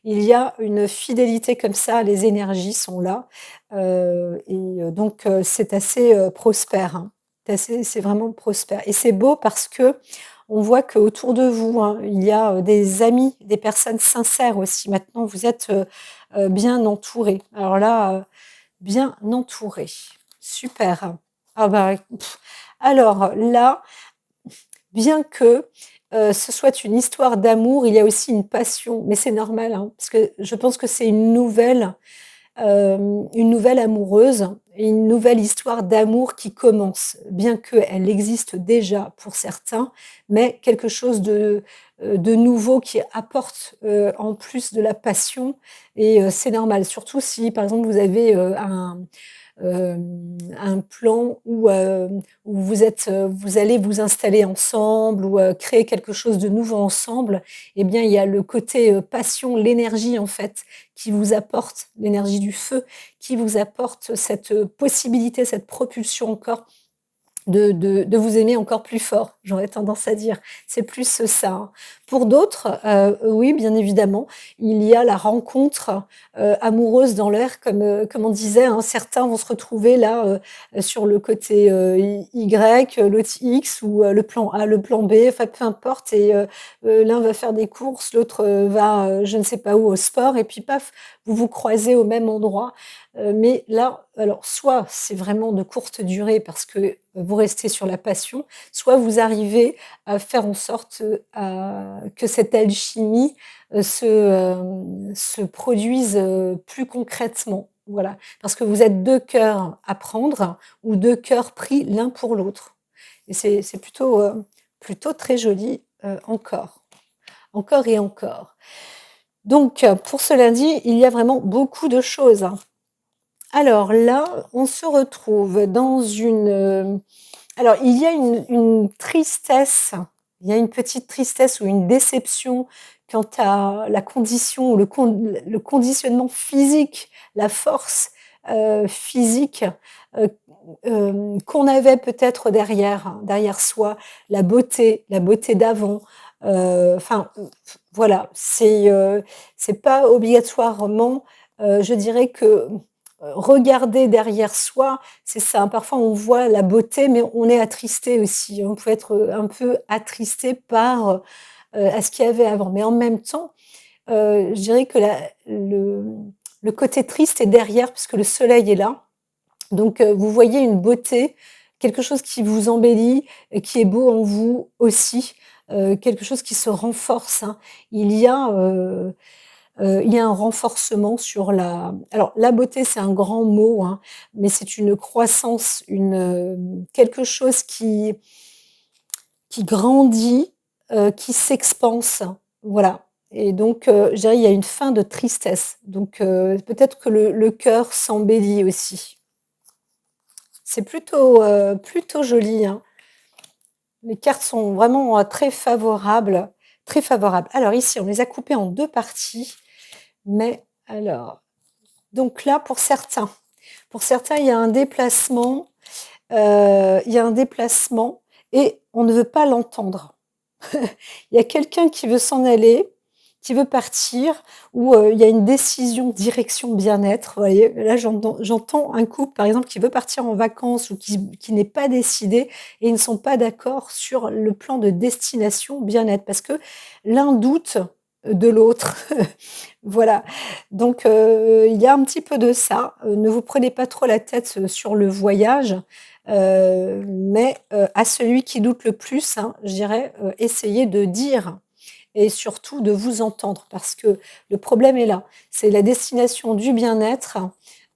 Il y a une fidélité comme ça, les énergies sont là, donc c'est assez, prospère, hein. C'est vraiment prospère et c'est beau parce que on voit qu'autour de vous, hein, il y a, des amis, des personnes sincères aussi. Maintenant, vous êtes, bien entourés. Alors là, bien entourés. Super. Ah bah, alors là, bien que, ce soit une histoire d'amour, il y a aussi une passion, mais c'est normal, hein, parce que je pense que c'est une nouvelle amoureuse et une nouvelle histoire d'amour qui commence, bien qu'elle existe déjà pour certains, mais quelque chose de nouveau qui apporte, en plus de la passion et c'est normal. Surtout si, par exemple, vous avez, un plan où vous allez vous installer ensemble ou, créer quelque chose de nouveau ensemble, eh bien, il y a le côté, passion, l'énergie, en fait, qui vous apporte l'énergie du feu, qui vous apporte cette, possibilité, cette propulsion encore de vous aimer encore plus fort, j'aurais tendance à dire. C'est plus ça, hein. Pour d'autres, oui, bien évidemment, il y a la rencontre, amoureuse dans l'air comme on disait, hein. Certains vont se retrouver là, sur le côté, Y, l'autre X ou, le plan A, le plan B, enfin peu importe et l'un va faire des courses, l'autre, va, je ne sais pas où au sport et puis paf, vous vous croisez au même endroit. Mais là, alors soit c'est vraiment de courte durée parce que vous restez sur la passion, soit vous arrivez à faire en sorte, que cette alchimie, se produise, plus concrètement. Voilà, parce que vous êtes 2 cœurs à prendre ou 2 cœurs pris l'un pour l'autre et c'est plutôt, plutôt très joli, encore. Encore et encore. Donc, pour ce lundi, il y a vraiment beaucoup de choses, hein. Alors là, on se retrouve dans une, alors il y a une tristesse, il y a une petite tristesse ou une déception quant à la condition ou le conditionnement physique, la force, physique, heu, qu'on avait peut-être derrière soi, la beauté d'avant, enfin, voilà, c'est pas obligatoirement, je dirais que regarder derrière soi, c'est ça, hein. Parfois, on voit la beauté, mais on est attristé aussi. On peut être, un peu attristé par, à ce qu'il y avait avant. Mais en même temps, je dirais que le côté triste est derrière puisque le soleil est là. Donc, vous voyez une beauté, quelque chose qui vous embellit et qui est beau en vous aussi, quelque chose qui se renforce, hein. Il y a, il y a un renforcement sur la alors la beauté, c'est un grand mot, hein, mais c'est une croissance, quelque chose qui grandit, qui s'expanse, voilà et donc je dirais il y a une fin de tristesse, donc peut-être que le cœur s'embellit aussi. C'est plutôt, plutôt joli, hein. Les cartes sont vraiment, très favorables, très favorables. Alors ici, on les a coupées en 2 parties, mais alors donc là, pour certains, il y a un déplacement, il y a un déplacement et on ne veut pas l'entendre. Il y a quelqu'un qui veut s'en aller, qui veut partir ou, il y a une décision direction bien-être, vous voyez? Là, j'entends un couple, par exemple, qui veut partir en vacances ou qui n'est pas décidé et ils ne sont pas d'accord sur le plan de destination bien-être parce que l'un doute de l'autre. Voilà, donc il y a un petit peu de ça. Ne vous prenez pas trop la tête, sur le voyage, mais à celui qui doute le plus, hein, je dirais, essayez de dire et surtout de vous entendre parce que le problème est là. C'est la destination du bien-être.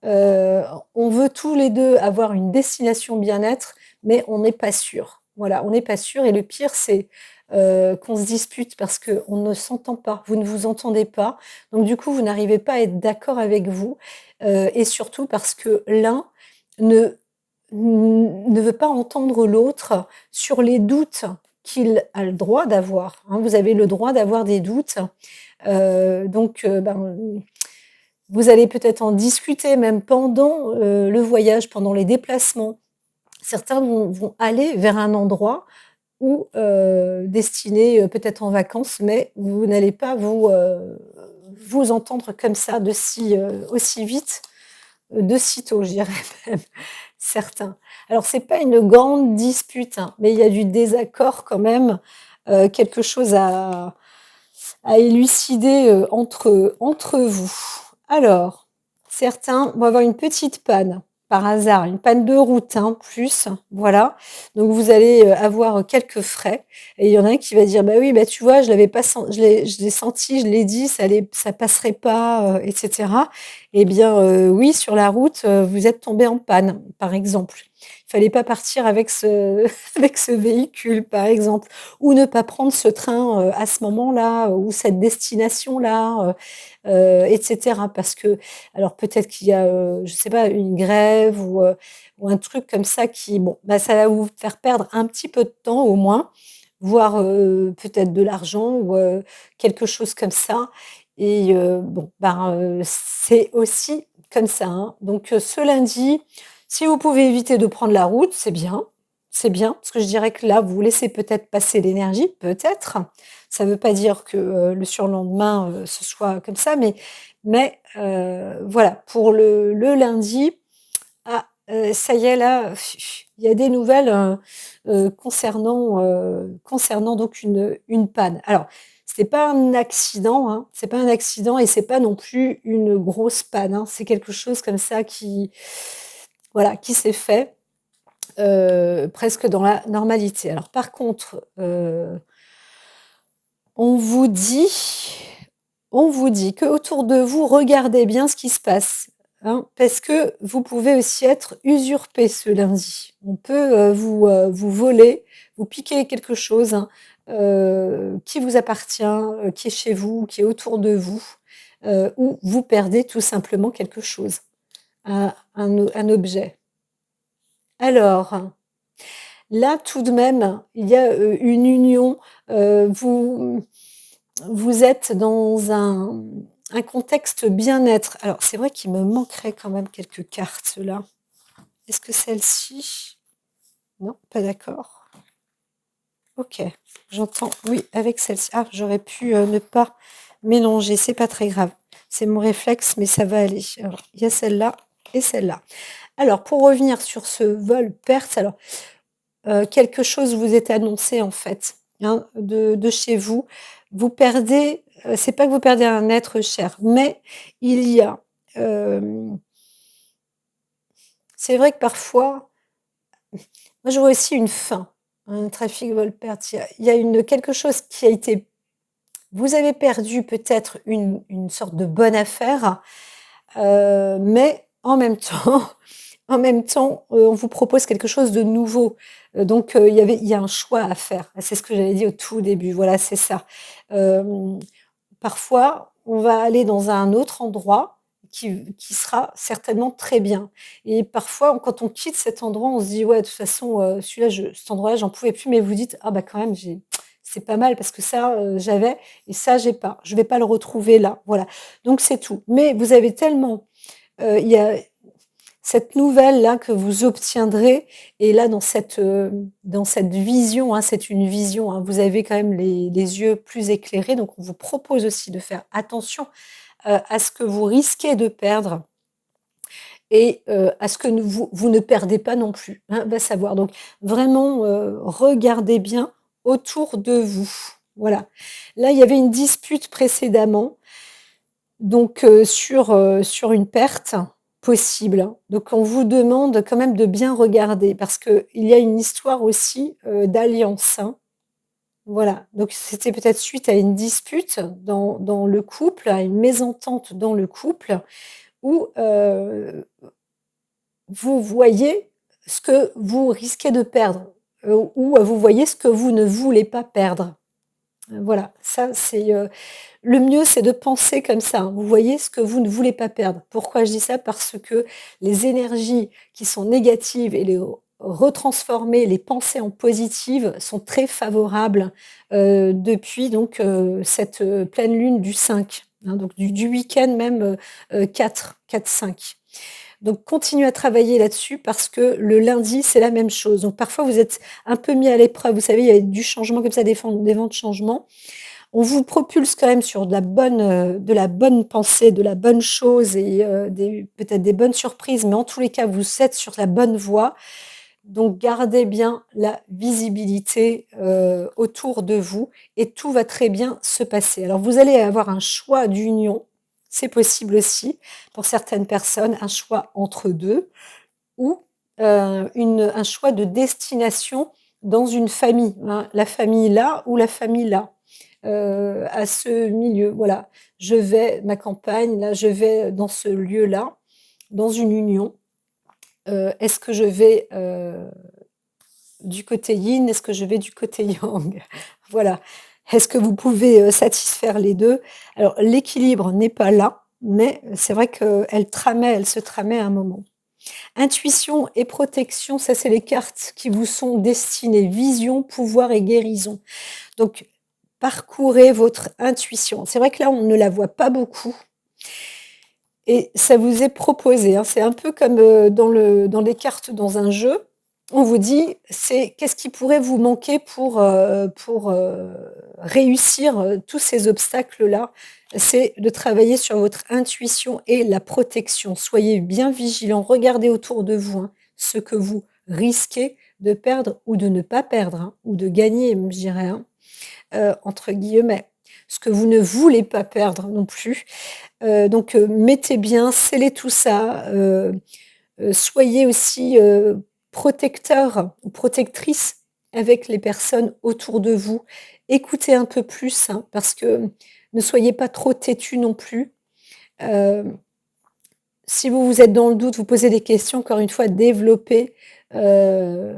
Heu, on veut tous les 2 avoir une destination bien-être, mais on n'est pas sûr. Voilà, on n'est pas sûr et le pire, c'est, qu'on se dispute parce qu'on ne s'entend pas. Vous ne vous entendez pas, donc du coup, vous n'arrivez pas à être d'accord avec vous, et surtout parce que l'un ne ne veut pas entendre l'autre sur les doutes qu'il a le droit d'avoir, hein. Vous avez le droit d'avoir des doutes, donc ben, vous allez peut-être en discuter même pendant, le voyage, pendant les déplacements. Certains vont aller vers un endroit où, destiné, peut-être en vacances, mais vous n'allez pas vous entendre comme ça aussi vite, de sitôt, je dirais même, certains. Alors c'est pas une grande dispute, hein, mais il y a du désaccord quand même, quelque chose à élucider, entre vous. Alors, certains vont avoir une petite panne, par hasard, une panne de route, hein, plus, voilà. Donc vous allez, avoir quelques frais et il y en a un qui va dire: «Bah oui, bah tu vois, je l'avais pas sen je l'ai senti, je l'ai dit, ça passerait pas, et cetera». Eh bien, oui, sur la route, vous êtes tombé en panne, par exemple. Il fallait pas partir avec ce avec ce véhicule, par exemple, ou ne pas prendre ce train, à ce moment-là, ou cette destination-là, et cetera. Parce que alors peut-être qu'il y a, je sais pas, une grève ou un truc comme ça qui bon, bah, ça va vous faire perdre un petit peu de temps au moins, voire, peut-être de l'argent ou, quelque chose comme ça et bon, ben, c'est aussi comme ça, hein. Donc, ce lundi, si vous pouvez éviter de prendre la route, c'est bien. c'est bien, parce que je dirais que là, vous laissez peut-être passer l'énergie, peut-être. Ça ne veut pas dire que, le surlendemain, ce soit comme ça, mais voilà, pour le lundi, ah, ça y est là, il y a des nouvelles, concernant donc une panne. Alors, c'est pas un accident, hein, c'est pas un accident et c'est pas non plus une grosse panne, hein. C'est quelque chose comme ça qui voilà, qui s'est fait, presque dans la normalité. Alors par contre, on vous dit on vous dit qu'autour de vous, regardez bien ce qui se passe, hein, parce que vous pouvez aussi être usurpé ce lundi. On peut, vous voler, vous piquer quelque chose, hein, qui vous appartient, qui est chez vous, qui est autour de vous, ou vous perdez tout simplement quelque chose, un objet. Alors, là, tout de même, il y a, une union, vous êtes dans un contexte bien-être. Alors, c'est vrai qu'il me manquerait quand même quelques cartes là. Est-ce que celle-ci? Non, pas d'accord. OK, j'entends oui, avec celle-ci. Ah, j'aurais pu, ne pas mélanger, c'est pas très grave. C'est mon réflexe, mais ça va aller. Alors, il y a celle-là et celle-là. Alors, pour revenir sur ce vol-perte, alors, quelque chose vous est annoncé en fait, hein, de chez vous. Vous perdez, c'est pas que vous perdez un être cher, mais il y a, hem, c'est vrai que parfois, moi je vois aussi une fin, un trafic vol-perte. Il y a une quelque chose qui a été vous avez perdu peut-être une sorte de bonne affaire, mais en même temps on vous propose quelque chose de nouveau. Donc il y a un choix à faire. C'est ce que j'avais dit au tout début, voilà, c'est ça. Hem, Parfois, on va aller dans un autre endroit qui sera certainement très bien et parfois, quand on quitte cet endroit, on se dit: «Ouais, de toute façon, celui-là, je cet endroit-là, j'en pouvais plus», mais vous dites: «Ah bah, quand même, c'est pas mal parce que ça, j'avais et ça, j'ai pas. Je vais pas le retrouver là». Voilà, donc c'est tout. Mais vous avez tellement, il y a cette nouvelle-là que vous obtiendrez et là dans cette vision, hein, c'est une vision, hein, vous avez quand même les yeux plus éclairés, donc on vous propose aussi de faire attention, à ce que vous risquez de perdre et à ce que vous ne perdez pas non plus, hein, va savoir. Donc vraiment, regardez bien autour de vous. Voilà. Là, il y avait une dispute précédemment donc sur une perte possible, hein. Donc on vous demande quand même de bien regarder parce qu'il y a une histoire aussi, d'alliance, hein. Voilà, donc c'était peut-être suite à une dispute dans le couple, à une mésentente dans le couple où, vous voyez ce que vous risquez de perdre, ou vous voyez ce que vous ne voulez pas perdre. Voilà, ça c'est, le mieux c'est de penser comme ça, hein. Vous voyez ce que vous ne voulez pas perdre. Pourquoi je dis ça? Parce que les énergies qui sont négatives et les retransformer, les pensées en positives sont très favorables, depuis donc, cette, pleine lune du 5, hein, donc du week-end même, 4-5. Donc continuez à travailler là-dessus parce que le lundi, c'est la même chose. Donc parfois vous êtes un peu mis à l'épreuve, vous savez, il y a du changement comme ça, des vents de changement. On vous propulse quand même sur de la bonne pensée, de la bonne chose et des peut-être des bonnes surprises, mais en tous les cas, vous êtes sur la bonne voie. Donc gardez bien la visibilité, autour de vous et tout va très bien se passer. Alors vous allez avoir un choix d'union, c'est possible aussi pour certaines personnes, un choix entre 2 ou, un choix de destination dans une famille, hein, la famille là ou la famille là, à ce milieu, voilà. Je vais ma campagne, là, je vais dans ce lieu-là, dans une union. Est-ce que je vais, du côté yin? Est-ce que je vais du côté yang? Voilà. Est-ce que vous pouvez, satisfaire les 2? Alors l'équilibre n'est pas là, mais c'est vrai elle se tramait à un moment. Intuition et protection, ça c'est les cartes qui vous sont destinées. Vision, pouvoir et guérison. Donc parcourez votre intuition. C'est vrai que là, on ne la voit pas beaucoup et ça vous est proposé, hein. C'est un peu comme, dans les cartes dans un jeu. on vous dit, c'est qu'est-ce qui pourrait vous manquer pour, réussir, tous ces obstacles-là? C'est de travailler sur votre intuition et la protection. Soyez bien vigilants, regardez autour de vous, hein, ce que vous risquez de perdre ou de ne pas perdre, hein, ou de gagner, je dirais, hein, entre guillemets. Ce que vous ne voulez pas perdre non plus. Donc, mettez bien, scellez tout ça, soyez aussi, protecteur ou protectrice avec les personnes autour de vous. Écoutez un peu plus, hein, parce que ne soyez pas trop têtus non plus. Hem, si vous êtes dans le doute, vous posez des questions, encore une fois, développez, heu,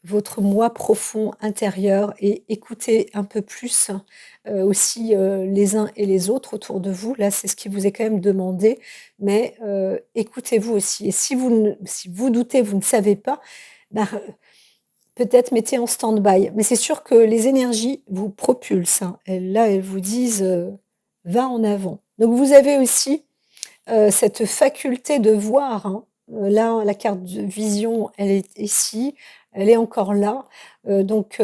votre moi profond intérieur et écoutez un peu plus, aussi, les uns et les autres autour de vous. Là, c'est ce qui vous est quand même demandé, mais écoutez-vous aussi et si vous doutez, vous ne savez pas, bah, peut-être mettez en stand-by. Mais c'est sûr que les énergies vous propulsent, hein. Elles vous disent, «Va en avant». Donc vous avez aussi cette faculté de voir, hein, là, la carte de vision, elle est ici, elle est encore là, donc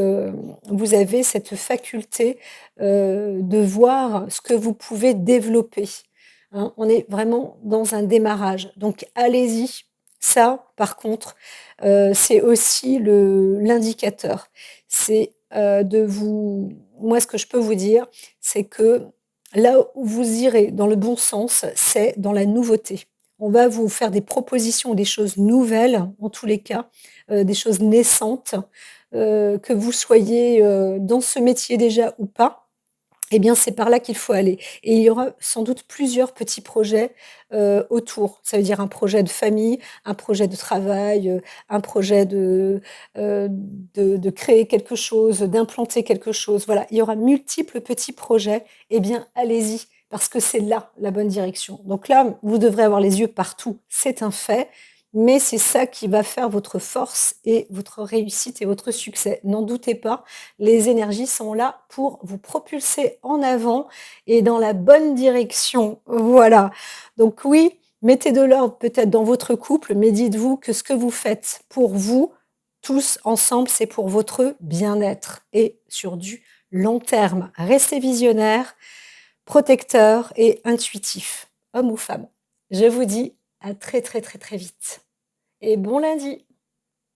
vous avez cette faculté, de voir ce que vous pouvez développer, hein. On est vraiment dans un démarrage, donc allez-y. Ça, par contre, c'est aussi le l'indicateur. C'est, de vous moi, ce que je peux vous dire, c'est que là où vous irez dans le bon sens, c'est dans la nouveauté. On va vous faire des propositions, des choses nouvelles, en tous les cas, des choses naissantes, que vous soyez, dans ce métier déjà ou pas. Eh bien, c'est par là qu'il faut aller et il y aura sans doute plusieurs petits projets, autour. Ça veut dire un projet de famille, un projet de travail, un projet de créer quelque chose, d'implanter quelque chose. Voilà, il y aura multiples petits projets. Eh bien, allez-y parce que c'est là la bonne direction. Donc là, vous devrez avoir les yeux partout, c'est un fait, mais c'est ça qui va faire votre force et votre réussite et votre succès. N'en doutez pas, les énergies sont là pour vous propulser en avant et dans la bonne direction. Voilà. Donc oui, mettez de l'ordre peut-être dans votre couple, mais dites-vous que ce que vous faites pour vous, tous ensemble, c'est pour votre bien-être et sur du long terme. Restez visionnaire, protecteur et intuitif, homme ou femme. Je vous dis à très très très très vite et bon lundi.